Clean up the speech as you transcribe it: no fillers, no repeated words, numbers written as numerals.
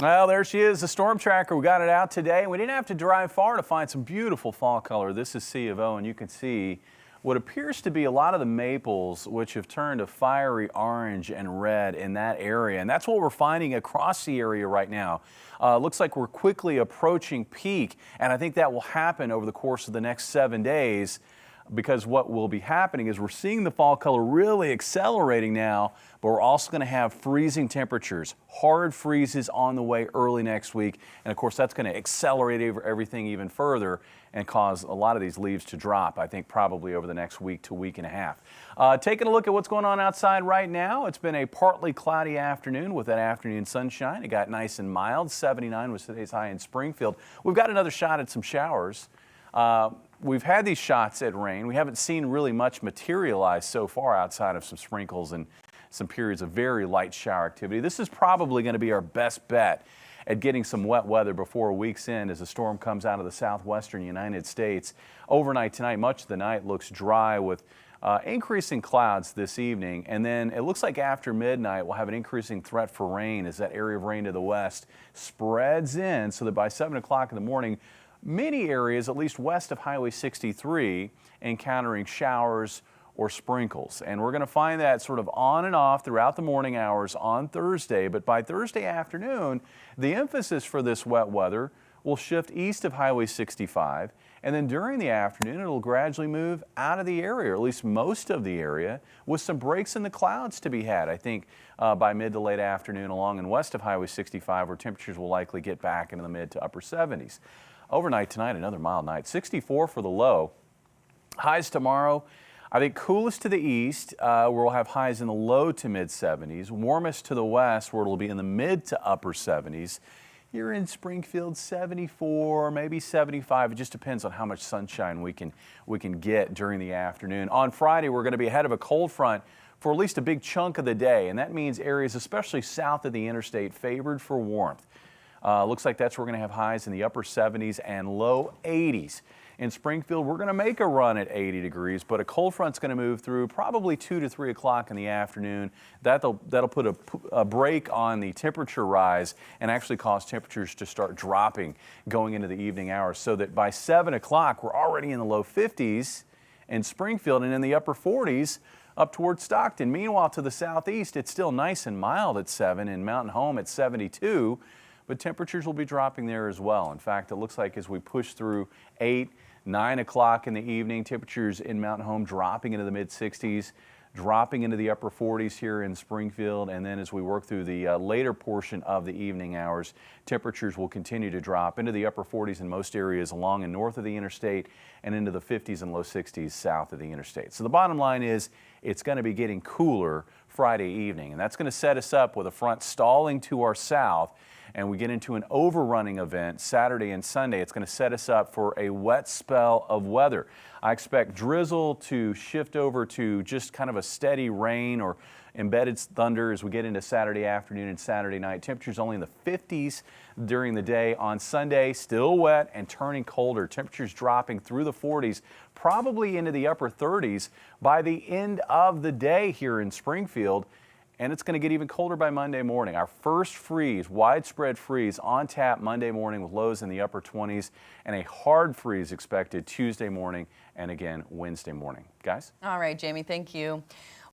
Well, there she is, the storm tracker. We got it out today. We didn't have to drive far to find some beautiful fall color. This is C of O, and you can see what appears to be a lot of the maples, which have turned a fiery orange and red in that area. And that's what we're finding across the area right now. Looks like we're quickly approaching peak, and I think that will happen over the course of the next 7 days. Because what will be happening is we're seeing the fall color really accelerating now, but we're also going to have freezing temperatures, hard freezes on the way early next week. And of course, that's going to accelerate everything even further and cause a lot of these leaves to drop, I think probably over the next week to week and a half. Taking a look at what's going on outside right now, it's been a partly cloudy afternoon with that afternoon sunshine. It got nice and mild. 79 was today's high in Springfield. We've got another shot at some showers. We've had these shots at rain. We haven't seen really much materialize so far outside of some sprinkles and some periods of very light shower activity. This is probably going to be our best bet at getting some wet weather before a week's end as the storm comes out of the southwestern United States. Overnight tonight, much of the night looks dry with increasing clouds this evening, and then it looks like after midnight we'll have an increasing threat for rain as that area of rain to the west spreads in, so that by 7 o'clock in the morning, many areas, at least west of Highway 63, encountering showers or sprinkles. And we're going to find that sort of on and off throughout the morning hours on Thursday. But by Thursday afternoon, the emphasis for this wet weather will shift east of Highway 65. And then during the afternoon, it'll gradually move out of the area, or at least most of the area, with some breaks in the clouds to be had, I think, by mid to late afternoon along and west of Highway 65, where temperatures will likely get back into the mid to upper 70s. Overnight tonight, another mild night, 64 for the low. Highs tomorrow, I think coolest to the east, where we'll have highs in the low to mid 70s. Warmest to the west, where it'll be in the mid to upper 70s. Here in Springfield, 74, maybe 75. It just depends on how much sunshine we can get during the afternoon. On Friday, we're going to be ahead of a cold front for at least a big chunk of the day, and that means areas especially south of the interstate favored for warmth. Looks like that's where we're going to have highs in the upper 70s and low 80s. In Springfield, we're going to make a run at 80 degrees, but a cold front's going to move through probably 2 to 3 o'clock in the afternoon. That'll put a break on the temperature rise and actually cause temperatures to start dropping going into the evening hours, so that by 7 o'clock, we're already in the low 50s in Springfield and in the upper 40s up towards Stockton. Meanwhile, to the southeast, it's still nice and mild at 7, in Mountain Home at 72. But temperatures will be dropping there as well. In fact, it looks like as we push through 8, 9 o'clock in the evening, temperatures in Mountain Home dropping into the mid-60s, dropping into the upper 40s here in Springfield. And then as we work through the later portion of the evening hours, temperatures will continue to drop into the upper 40s in most areas along and north of the interstate, and into the 50s and low 60s south of the interstate. So the bottom line is it's going to be getting cooler Friday evening, and that's going to set us up with a front stalling to our south, and we get into an overrunning event Saturday and Sunday. It's going to set us up for a wet spell of weather. I expect drizzle to shift over to just kind of a steady rain or embedded thunder as we get into Saturday afternoon and Saturday night. Temperatures only in the 50s during the day. On Sunday, still wet and turning colder. Temperatures dropping through the 40s, probably into the upper 30s by the end of the day here in Springfield. And it's going to get even colder by Monday morning. Our first freeze, widespread freeze on tap Monday morning with lows in the upper 20s, and a hard freeze expected Tuesday morning and again Wednesday morning. Guys? All right, Jamie, thank you.